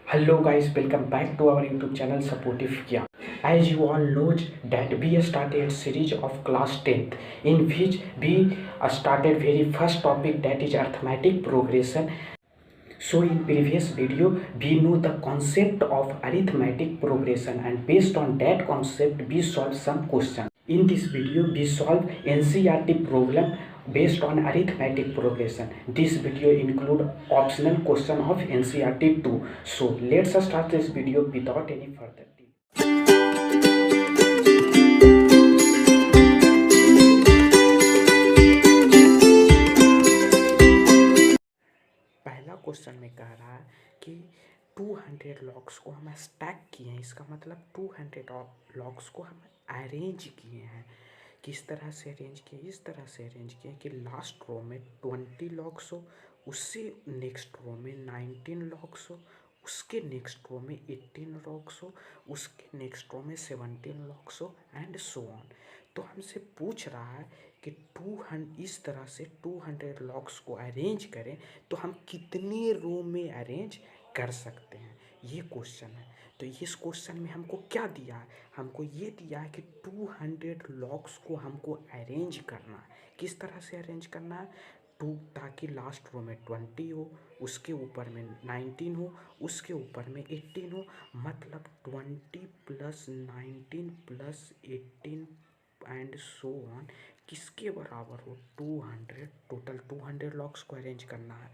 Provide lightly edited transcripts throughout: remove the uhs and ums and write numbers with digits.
Hello guys, welcome back to our YouTube channel Supportive Kya. As you all know that we started series of class 10th in which we started very first topic, that is arithmetic progression. So in previous video we know the concept of arithmetic progression, and based on that concept we solve some question. In this video we solve NCERT problem based on arithmetic progression. This video include optional question of NCERT 2. So let's start this video without any further delay. पहला question में कह रहा है कि 200 logs को हम stack किए हैं, इसका मतलब 200 लॉग्स को हम अरेंज किए हैं। किस तरह से अरेंज किए? इस तरह से अरेंज किए कि लास्ट रो में 20 लॉग्स हो, उससे नेक्स्ट रो में 19 लॉग्स हो, उसके नेक्स्ट रो में 18 लॉग्स हो, उसके नेक्स्ट रो में 17 लॉग्स हो एंड सो ऑन। तो हमसे पूछ रहा है कि 200 इस तरह से 200 लॉग्स को अरेंज करें तो हम कितने रो में अरेंज कर सकते हैं, ये क्वेश्चन है। तो इस क्वेश्चन में हमको क्या दिया है? हमको ये दिया है कि 200 लॉग्स को हमको अरेंज करना है। किस तरह से अरेंज करना है? ताकि लास्ट रो में 20 हो, उसके ऊपर में 19 हो, उसके ऊपर में 18 हो, मतलब 20 plus 19 plus 18 and so on किसके बराबर हो? 200। टोटल 200 लॉग्स को अरेंज करना है,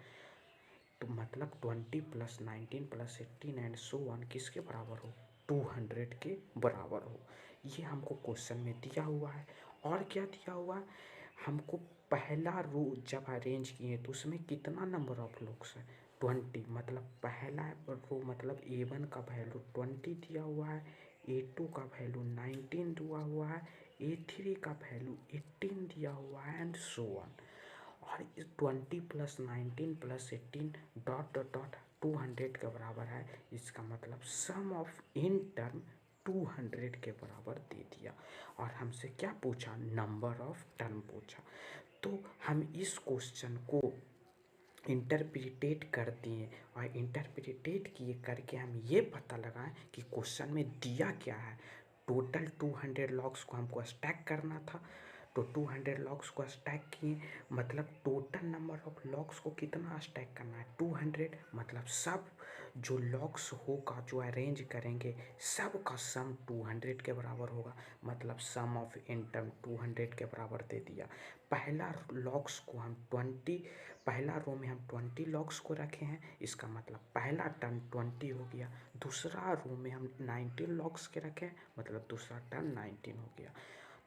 तो मतलब 20 plus 19 plus 18 and so on किसके बराबर हो? 200 के बराबर हो। ये हमको क्वेश्चन में दिया हुआ है। और क्या दिया हुआ है? हमको पहला रो जब अरेंज किए तो उसमें कितना नंबर ऑफ लॉग्स है? 20। मतलब पहला रो मतलब A1 का वैल्यू 20 दिया हुआ है, A2 का वैल्यू 19 दिया हुआ है, A3 का वैल्यू 18 दिया हुआ है एंड सो ऑन। और इस 20 plus 19 plus 18 dot dot dot 200 के बराबर है। इसका मतलब सम ऑफ इन टर्म 200 के बराबर दे दिया। और हमसे क्या पूछा? नंबर ऑफ टर्म पूछा। तो हम इस क्वेश्चन को इंटरप्रिटेट कर दिए, और इंटरप्रिटेट किए करके हम ये पता लगाएं कि क्वेश्चन में दिया क्या है। टोटल 200 लॉग्स को हमको स्टैक करना था, तो 200 लॉग्स को स्टैक किए, मतलब टोटल नंबर ऑफ लॉग्स को कितना स्टैक करना है? 200। मतलब सब जो लॉग्स होगा जो अरेंज करेंगे सब का सम 200 के बराबर होगा। मतलब सम ऑफ इन टर्म 200 के बराबर दे दिया। पहला लॉग्स को हम 20, पहला रो में हम 20 लॉग्स को रखे हैं, इसका मतलब पहला टर्म 20 हो गया। दूसरा रो में हम 19 लॉग्स के रखे हैं, मतलब दूसरा टर्म 19 हो गया।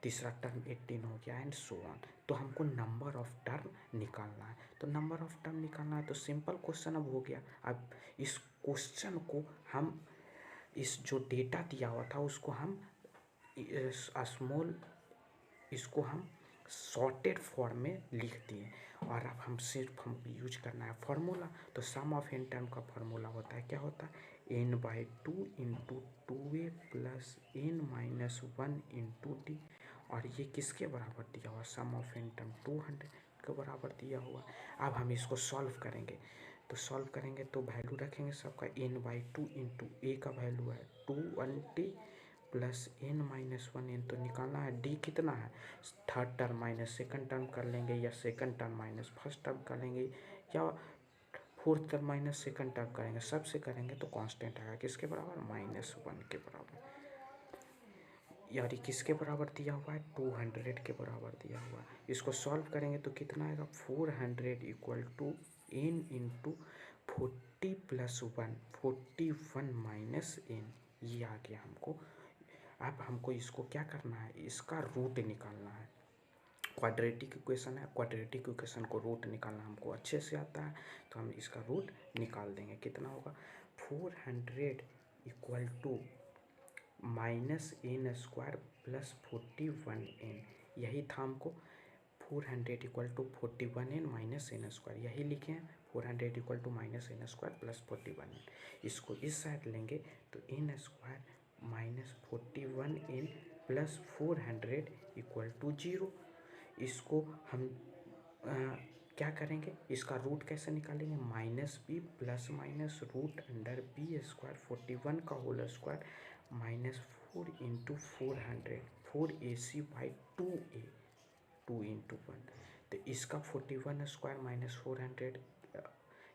तीसरा टर्म 18 हो गया एंड सो ऑन। तो हमको नंबर ऑफ टर्म निकालना है। तो नंबर ऑफ टर्म निकालना है तो सिंपल क्वेश्चन अब हो गया। अब इस क्वेश्चन को हम, इस जो डेटा दिया हुआ था उसको हम स्मॉल, इसको हम शॉर्टेड फॉर्म में लिख दिए। और अब हम सिर्फ हमको यूज करना है फार्मूला। तो सम ऑफ एन टर्म का फार्मूला होता है, क्या होता है? n/2 into 2a plus n-1 into D. और ये किसके बराबर दिया हुआ? सम ऑफ एन टर्म 200 के बराबर दिया हुआ। अब हम इसको सॉल्व करेंगे, तो सॉल्व करेंगे तो वैल्यू रखेंगे सबका। n/2 इंटू ए का वैल्यू है 220 प्लस n-1 n, तो निकालना है डी कितना है? Third term minus second term कर लेंगे, या second term minus first term कर लेंगे, या fourth term minus second term करेंगे। सबसे करेंगे तो कांस्टेंट आएगा किसके बराबर? -1 के बराबर। यानी किसके बराबर दिया हुआ है? 200 के बराबर दिया हुआ है। इसको सॉल्व करेंगे तो कितना आएगा? 400 equal to n into 40 plus 1, 41 minus n, ये आ गया हमको। अब हमको इसको क्या करना है? इसका रूट निकालना है। क्वाड्रेटिक इक्वेशन है, क्वाड्रेटिक इक्वेशन को रूट निकालना हमको अच्छे से आता है, तो हम इसका रूट निकाल देंगे। कितना होगा? 400 equal to -n² plus 41n, यही था हमको। 400 equal to 41n minus n², यही लिखे हैं। 400 equal to -n² plus 41n। इसको इस साइड लेंगे तो n² minus 41n plus 400 equal to 0। इसको हम क्या करेंगे, इसका रूट कैसे निकालेंगे, minus B plus minus root under B square 41 का whole square minus 4 into 400 4ac/2a 2 × 1। तो इसका 41 स्क्वायर माइनस 400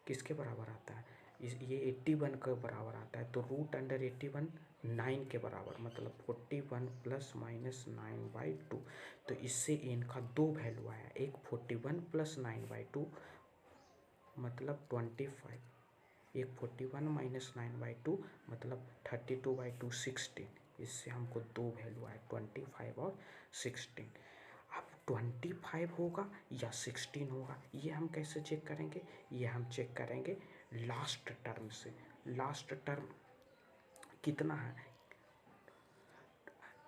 किसके बराबर आता है, ये 81 के बराबर आता है। तो रूट अंडर 81 9 के बराबर, मतलब 41 प्लस माइनस 9/2। तो इससे इनका दो वैल्यू आया, एक 41 प्लस 9/2 मतलब 25, एक 41 माइनस 9/2 मतलब 32/2 16। इससे हमको दो वैल्यू आए 25 और 16। अब 25 होगा या 16 होगा ये हम कैसे चेक करेंगे, ये हम चेक करेंगे लास्ट टर्म से। लास्ट टर्म कितना है,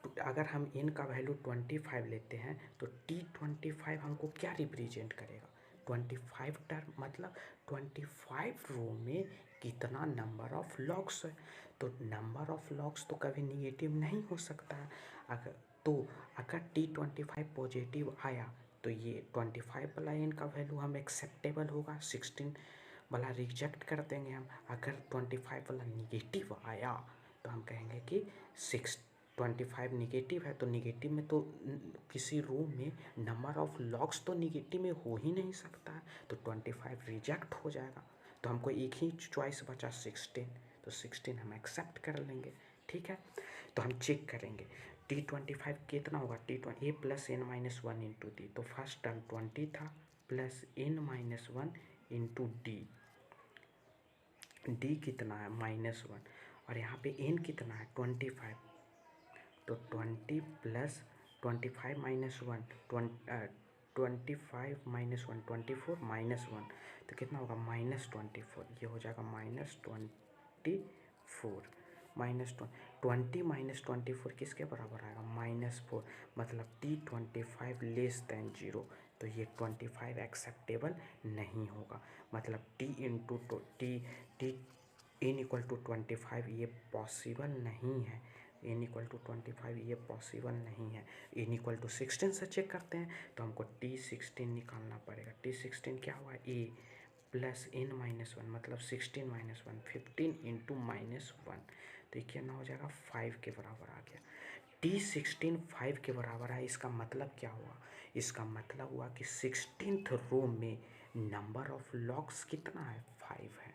तो अगर हम n का वैल्यू 25 लेते हैं तो T25 हमको क्या रिप्रेजेंट करेगा, 25 टर्म मतलब 25 रो में कितना नंबर ऑफ लॉग्स है। तो नंबर ऑफ लॉग्स तो कभी निगेटिव नहीं हो सकता है। अगर T25 पॉजिटिव आया तो ये 25 वाला n का वैल्यू हम एक्सेप्टेबल होगा, 16 वाला रिजेक्ट कर देंगे हम। अगर 25 वाला निगेटिव आया तो हम कहेंगे कि 25 निगेटिव है, तो निगेटिव में तो किसी रो में नंबर ऑफ लॉग्स तो निगेटिव में हो ही नहीं सकता है, तो 25 रिजेक्ट हो जाएगा। तो हमको एक ही चॉइस बचा 16, तो 16 हम एक्सेप्ट कर लेंगे। ठीक है, तो हम चेक करेंगे T25 कितना होगा, T20 a plus n minus 1 into D. तो फर्स्ट टर्म 20 था plus n minus 1 into D, D कितना है -1, और यहाँ पे n कितना है 25। तो 20 प्लस 25 माइनस 1 25 माइनस 1 24 माइनस 1, तो कितना होगा -24। ये हो जाएगा -24 -20 माइनस 24 किसके बराबर आएगा -4, मतलब T25 लेस दैन 0। तो ये 25 एक्सेप्टेबल नहीं होगा, मतलब T into T n equal to 25 ये पॉसिबल नहीं है, n इक्वल टू 25 ये पॉसिबल नहीं है। n इक्वल टू 16 से चेक करते हैं तो हमको T16 निकालना पड़ेगा। T16 क्या हुआ, a प्लस n माइनस 1 मतलब 16 माइनस 1 15 इंटू -1, तो ये कितना हो जाएगा 5 के बराबर आ गया। T16 5 के बराबर है, इसका मतलब क्या हुआ, इसका मतलब हुआ कि 16th रो में नंबर ऑफ लॉग्स कितना है 5 है।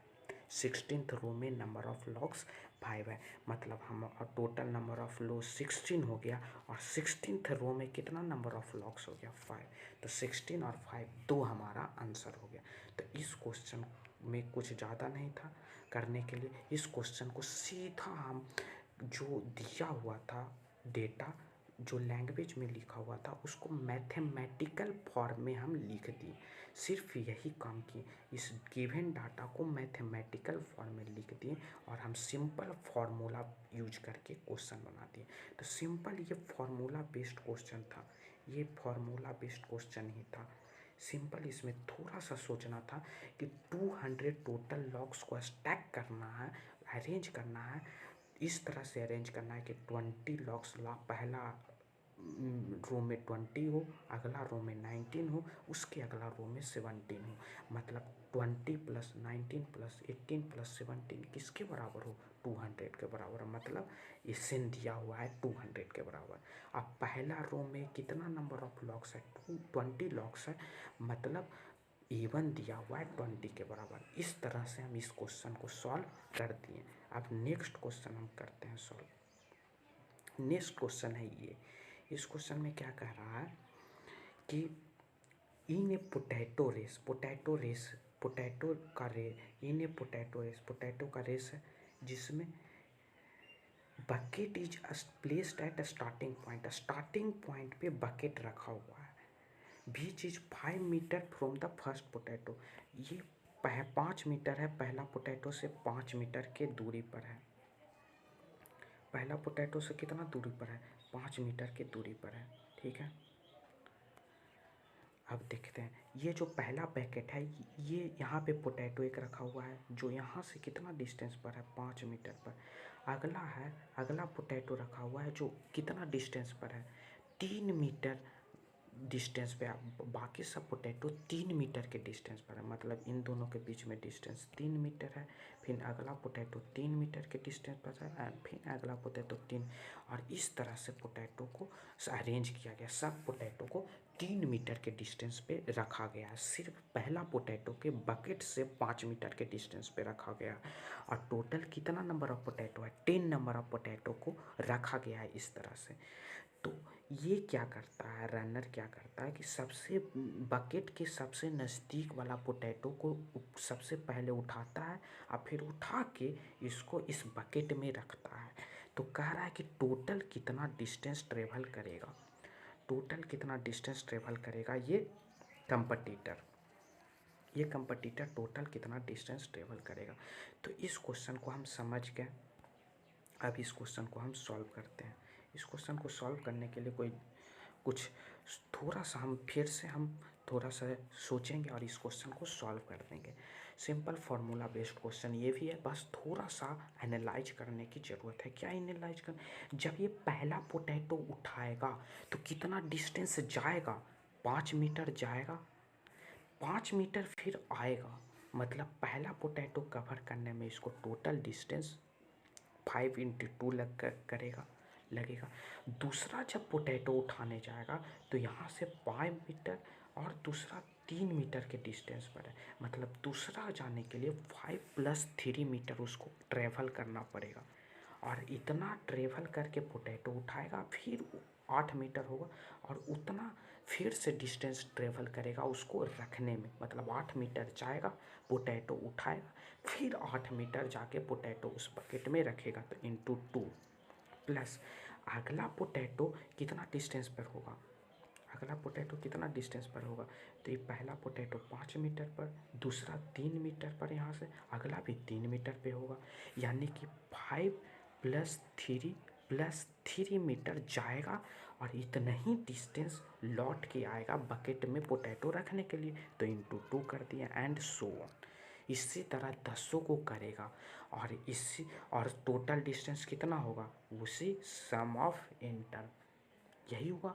16th रो में नंबर ऑफ लॉग्स 5 है, मतलब हम टोटल नंबर ऑफ लो 16 हो गया, और 16th रो में कितना नंबर ऑफ लॉग्स हो गया 5। तो 16 और 5 दो हमारा आंसर हो गया। तो इस क्वेश्चन में कुछ ज़्यादा नहीं था करने के लिए। इस क्वेश्चन को सीधा हम जो दिया हुआ था डेटा, जो लैंग्वेज में लिखा हुआ था उसको मैथमेटिकल फॉर्म में हम लिख दिए, सिर्फ यही काम किए। इस गिवन डाटा को मैथमेटिकल फॉर्म में लिख दिए और हम सिंपल फार्मूला यूज करके क्वेश्चन बना दिए। तो सिंपल ये फार्मूला बेस्ड क्वेश्चन था, ये फार्मूला बेस्ड क्वेश्चन ही था। सिंपल इसमें थोड़ा सा सोचना था कि 200 टोटल लॉग्स को स्टैक करना है, अरेंज करना है, इस तरह से अरेंज करना है कि 20 लॉग्स पहला रो में 20 हो, अगला रो में 19 हो, उसके अगला रो में 17 हो, मतलब 20 प्लस 19 प्लस 18 प्लस 17 किसके बराबर हो 200 के बराबर, मतलब इससे दिया हुआ है 200 के बराबर। अब पहला रो में कितना नंबर ऑफ लॉग्स है 20 लॉग्स है, मतलब A1 दिया हुआ है 20 के बराबर। इस तरह से हम इस क्वेश्चन को सॉल्व कर दिए। अब नेक्स्ट क्वेश्चन हम करते हैं सॉल्व। नेक्स्ट क्वेश्चन है ये, इस क्वेश्चन में क्या कह रहा है कि in a potato race, potato का रेस है जिसमें bucket is placed at starting point पे बकेट रखा हुआ है, बीच is 5 metre from the first potato. ये 5 मीटर है, पहला पोटैटो से 5 मीटर के दूरी पर है। पहला पोटैटो से कितना दूरी पर है 5 मीटर के दूरी पर है। ठीक है, अब देखते हैं ये जो पहला पैकेट है ये यहाँ पे पोटैटो एक रखा हुआ है जो यहाँ से कितना डिस्टेंस पर है 5 मीटर पर। अगला पोटैटो रखा हुआ है जो कितना डिस्टेंस पर है 3 मीटर डिस्टेंस पे, बाकी सब पोटैटो 3 मीटर के डिस्टेंस पर है, मतलब इन दोनों के बीच में डिस्टेंस 3 मीटर है। फिर अगला पोटैटो 3 मीटर के डिस्टेंस पर है एंड फिर अगला पोटैटो 3, और इस तरह से पोटैटो को अरेंज किया गया। सब पोटैटो को 3 मीटर के डिस्टेंस पे रखा गया है। सिर्फ पहला पोटैटो के बकेट से 5 मीटर के डिस्टेंस पे रखा गया है। और टोटल कितना नंबर ऑफ पोटैटो है? 10 नंबर ऑफ पोटैटो को रखा गया है इस तरह से। तो ये क्या करता है, रनर क्या करता है कि सबसे बकेट के सबसे नज़दीक वाला पोटैटो को सबसे पहले उठाता है और फिर उठा के इसको इस बकेट में रखता है। तो कह रहा है कि टोटल कितना डिस्टेंस ट्रेवल करेगा, टोटल कितना डिस्टेंस ट्रेवल करेगा कंपटीटर ये कंपटीटर टोटल कितना डिस्टेंस ट्रेवल करेगा। तो इस क्वेश्चन को हम समझ गए। अब इस क्वेश्चन को हम सॉल्व करते हैं। इस क्वेश्चन को सॉल्व करने के लिए कुछ थोड़ा सा हम थोड़ा सा सोचेंगे और इस क्वेश्चन को सॉल्व कर देंगे। सिंपल फार्मूला बेस्ड क्वेश्चन ये भी है, बस थोड़ा सा एनालाइज करने की ज़रूरत है। क्या एनालाइज कर, जब ये पहला पोटैटो उठाएगा तो कितना डिस्टेंस जाएगा? 5 मीटर जाएगा, 5 मीटर फिर आएगा, मतलब पहला पोटैटो कवर करने में इसको टोटल डिस्टेंस 5 × 2 लगेगा। दूसरा जब पोटैटो उठाने जाएगा तो यहाँ से 5 मीटर और दूसरा 3 मीटर के डिस्टेंस पर है, मतलब दूसरा जाने के लिए 5 + 3 मीटर उसको ट्रेवल करना पड़ेगा। और इतना ट्रेवल करके पोटैटो उठाएगा, फिर 8 मीटर होगा और उतना फिर से डिस्टेंस ट्रेवल करेगा उसको रखने में, मतलब 8 मीटर जाएगा, पोटैटो उठाएगा, फिर 8 मीटर जाके पोटैटो उस बकेट में रखेगा। तो × 2 प्लस अगला पोटैटो कितना डिस्टेंस पर होगा, अगला पोटैटो कितना डिस्टेंस पर होगा? तो ये पहला पोटैटो 5 मीटर पर, दूसरा 3 मीटर पर, यहाँ से अगला भी 3 मीटर पे होगा, यानी कि 5 + 3 मीटर जाएगा और इतना ही डिस्टेंस लौट के आएगा बकेट में पोटैटो रखने के लिए। तो × 2 कर दिया एंड सो ऑन। इसी तरह 10 को करेगा और टोटल डिस्टेंस कितना होगा? उसी सम ऑफ इंटर, यही हुआ।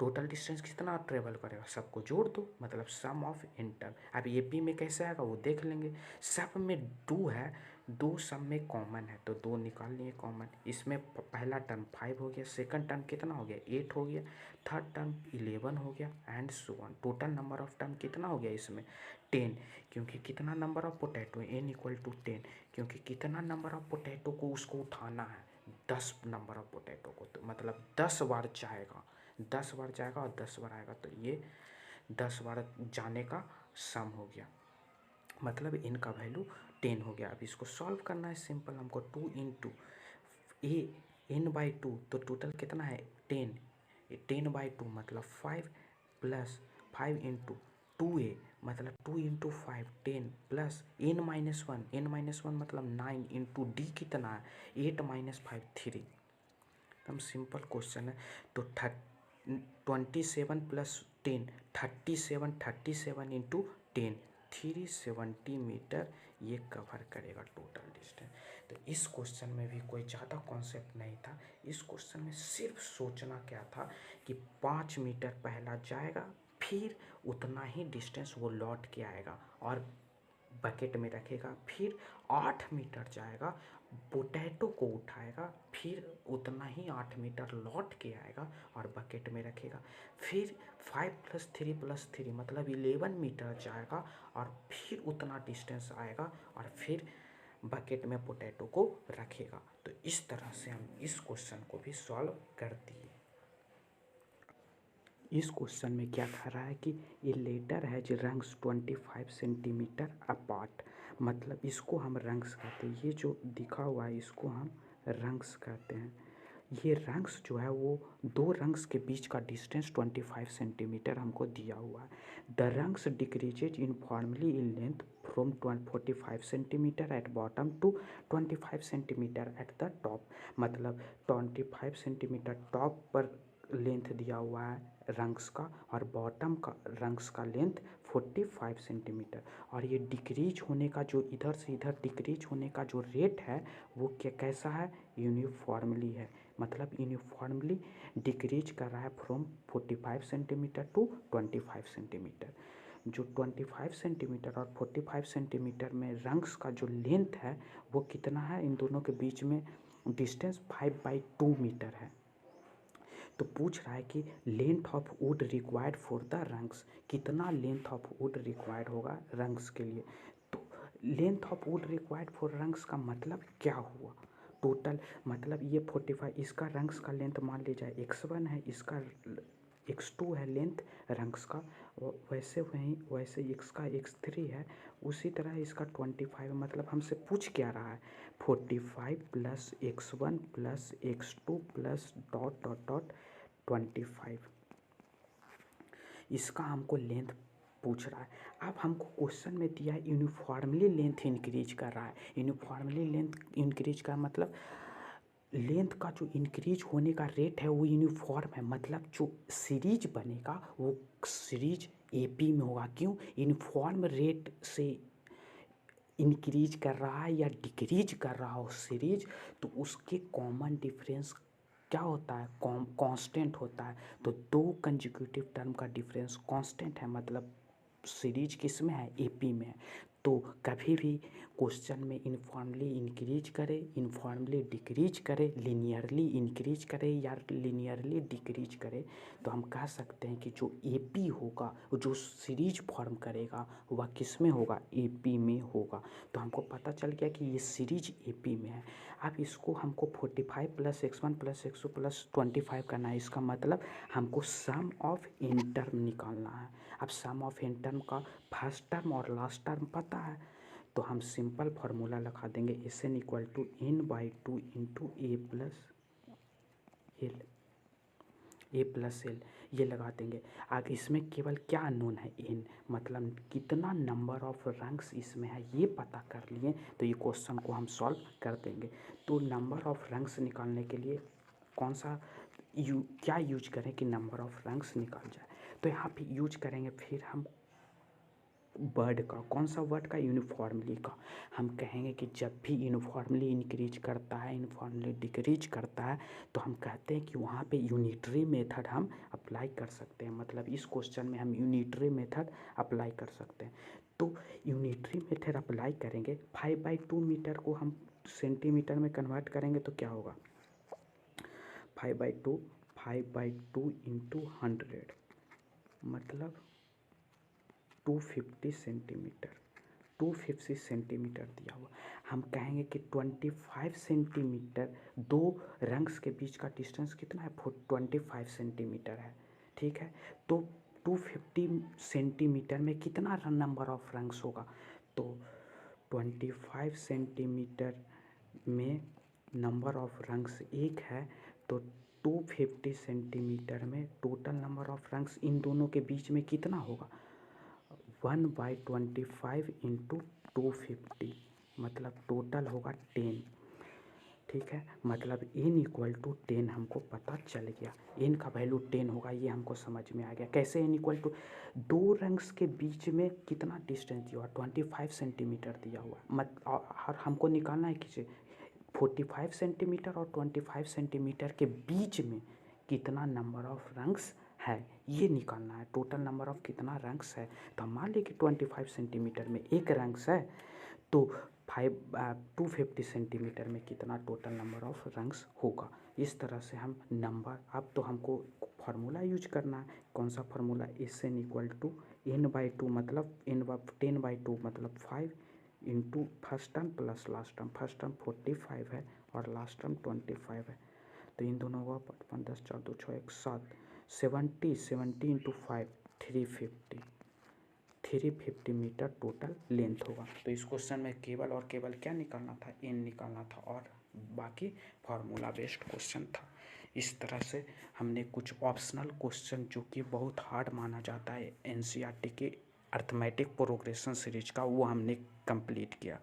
टोटल डिस्टेंस कितना ट्रेवल करेगा, सबको जोड़ दो, मतलब सम ऑफ इंटर। अब ये पी में कैसे आएगा वो देख लेंगे। सब में 2 है, 2 सब में कॉमन है तो 2 निकाल लिए कॉमन। इसमें पहला टर्म 5 हो गया, सेकंड टर्म कितना हो गया? 8 हो गया, थर्ड टर्म 11 हो गया and so on. Total number of term कितना हो गया इसमें? 10, क्योंकि कितना नंबर ऑफ पोटैटो है? n = 10, क्योंकि कितना नंबर ऑफ पोटैटो को उसको उठाना है? 10 नंबर ऑफ पोटैटो को, तो मतलब 10 बार जाएगा, 10 बार जाएगा और 10 बार आएगा, तो ये 10 बार जाने का सम हो गया, मतलब इनका वैल्यू 10 हो गया। अब इसको सॉल्व करना है सिंपल, हमको 2 × n/2, तो टोटल कितना है? 10, 10/2 मतलब 5 + 5 × 2a, मतलब 2 × 5 10 प्लस n-1, n-1 मतलब 9 × d कितना है? 8 - 5 3। एकदम सिंपल क्वेश्चन है। तो 27 + 10 37, 37 × 10 370 मीटर ये कवर करेगा टोटल डिस्टेंस। तो इस क्वेश्चन में भी कोई ज़्यादा कॉन्सेप्ट नहीं था। इस क्वेश्चन में सिर्फ सोचना क्या था कि 5 मीटर पहला जाएगा, फिर उतना ही डिस्टेंस वो लौट के आएगा और बकेट में रखेगा, फिर 8 मीटर जाएगा, पोटैटो को उठाएगा, फिर उतना ही 8 मीटर लौट के आएगा और बकेट में रखेगा, फिर 5 + 3 + 3 मतलब 11 मीटर जाएगा और फिर उतना डिस्टेंस आएगा और फिर बकेट में पोटैटो को रखेगा। तो इस तरह से हम इस क्वेश्चन को भी सॉल्व कर दिए। इस क्वेश्चन में क्या कह रहा है कि ये लेटर है जो रंग्स 25 सेंटीमीटर अपार्ट, मतलब इसको हम रंग्स कहते हैं। ये जो दिखा हुआ है इसको हम रंग्स कहते हैं। ये रंग्स जो है वो 2 रंग्स के बीच का डिस्टेंस 25 सेंटीमीटर हमको दिया हुआ है। The rungs decreases uniformly in length from 45 centimetre at bottom to 25 centimetre at the top, मतलब 25 सेंटीमीटर टॉप पर लेंथ दिया हुआ है रंग्स का और बॉटम का रंग्स का लेंथ 45 सेंटीमीटर। और ये डिक्रीज होने का जो इधर से इधर डिक्रीज होने का जो रेट है वो क्या कैसा है? यूनिफॉर्मली है, मतलब यूनिफॉर्मली डिक्रीज कर रहा है फ्रॉम 45 सेंटीमीटर टू 25 सेंटीमीटर। जो 25 सेंटीमीटर और 45 सेंटीमीटर में रंग्स का जो लेंथ है वो कितना है, इन दोनों के बीच में डिस्टेंस 5/2 मीटर है। तो पूछ रहा है कि length of would required for the rungs, कितना लेंथ ऑफ वुड रिक्वायर्ड होगा रंग्स के लिए। तो length of would required for rungs का मतलब क्या हुआ, टोटल मतलब ये 45, इसका रंग्स का लेंथ मान लीजिए x1 है, इसका x2 है लेंथ रंग्स का, वैसे इसका x3 है, उसी तरह इसका 25, मतलब हमसे पूछ क्या रहा है 45 plus x1 plus x2 plus dot dot dot 25, इसका हमको लेंथ पूछ रहा है। अब हमको क्वेश्चन में दिया है यूनिफॉर्मली लेंथ इंक्रीज कर रहा है। यूनिफॉर्मली लेंथ इंक्रीज का मतलब लेंथ का जो इंक्रीज होने का रेट है वो यूनिफॉर्म है, मतलब जो सीरीज बनेगा वो सीरीज एपी में होगा। क्यों, यूनिफॉर्म रेट से इंक्रीज कर रहा है या डिक्रीज कर रहा हो सीरीज, तो उसके कॉमन डिफरेंस क्या होता है, कांस्टेंट होता है। तो दो कंसेक्यूटिव टर्म का डिफरेंस कांस्टेंट है, मतलब सीरीज किस में है, एपी में है। तो कभी भी क्वेश्चन में इनफॉर्मली इंक्रीज करे, इनफॉर्मली डिक्रीज करे, लीनियरली इंक्रीज करे या लीनियरली डिक्रीज करे, तो हम कह सकते हैं कि जो एपी होगा, जो सीरीज फॉर्म करेगा वह किस में होगा, एपी में होगा। तो हमको पता चल गया कि ये सीरीज एपी में है। अब इसको हमको 45 plus x1 plus x2 plus 25 करना है। इसका मतलब हमको सम ऑफ एन टर्म निकालना है। अब सम ऑफ एन टर्म का फर्स्ट टर्म और लास्ट टर्म पता है, तो हम सिंपल फार्मूला लगा देंगे Sn equal to n/2 into A plus L, ये लगा देंगे। आगे इसमें केवल क्या अननोन है, n, मतलब कितना नंबर ऑफ रंग्स इसमें है ये पता कर लिए, तो ये क्वेश्चन को हम सॉल्व कर देंगे। तो नंबर ऑफ रंग्स निकालने के लिए कौन सा क्या यूज करें कि नंबर ऑफ रंग्स निकाल जाए, तो यहाँ पे यूज करेंगे फिर हम वर्ड का, कौन सा वर्ड का, यूनिफॉर्मली का। हम कहेंगे कि जब भी यूनिफॉर्मली इंक्रीज करता है, यूनिफॉर्मली डिक्रीज करता है, तो हम कहते हैं कि वहाँ पे यूनिटरी मेथड हम अप्लाई कर सकते हैं। मतलब इस क्वेश्चन में हम यूनिटरी मेथड अप्लाई कर सकते हैं। तो यूनिटरी मेथड अप्लाई करेंगे, 5/2 मीटर को हम सेंटीमीटर में कन्वर्ट करेंगे तो क्या होगा, 5/2 इंटू 100 मतलब 250 सेंटीमीटर, 250 सेंटीमीटर दिया हुआ। हम कहेंगे कि 25 सेंटीमीटर, दो रंग्स के बीच का डिस्टेंस कितना है, 25 सेंटीमीटर है, ठीक है। तो 250 सेंटीमीटर में कितना नंबर ऑफ रंग्स होगा, तो 25 सेंटीमीटर में नंबर ऑफ रंग्स एक है, तो 250 सेंटीमीटर में टोटल नंबर ऑफ रंग्स इन दोनों के बीच में कितना होगा, 1/25 इंटू 250, मतलब टोटल होगा 10, ठीक है। मतलब n इक्वल टू 10 हमको पता चल गया, n का वैल्यू 10 होगा, ये हमको समझ में आ गया। कैसे, n इक्वल टू दो रंग्स के बीच में कितना डिस्टेंस दिया हुआ, 25 सेंटीमीटर दिया हुआ, और हमको निकालना है किसे, 45 सेंटीमीटर और 25 सेंटीमीटर के बीच में कितना नंबर ऑफ रंग्स है ये निकालना है, टोटल नंबर ऑफ कितना रंग्स है। तो हम मान लें कि 25 सेंटीमीटर में एक रंग्स है, तो 250 सेंटीमीटर में कितना टोटल नंबर ऑफ रंग्स होगा। इस तरह से हम नंबर, अब तो हमको फार्मूला यूज करना है। कौन सा formula, Sn equal to n/2 मतलब 10/2 मतलब 5 into first term plus last term, first term 45 है और लास्ट टर्म 25 है, तो इन दोनों का 55 10 4 2 6 1 7 70 इंटू 5 350 मीटर टोटल लेंथ होगा। तो इस क्वेश्चन में केवल और केवल क्या निकालना था, n निकालना था, और बाकी फार्मूला बेस्ड क्वेश्चन था। इस तरह से हमने कुछ ऑप्शनल क्वेश्चन जो कि बहुत हार्ड माना जाता है एनसीईआरटी के अर्थमेटिक प्रोग्रेशन सीरीज का, वो हमने कंप्लीट किया।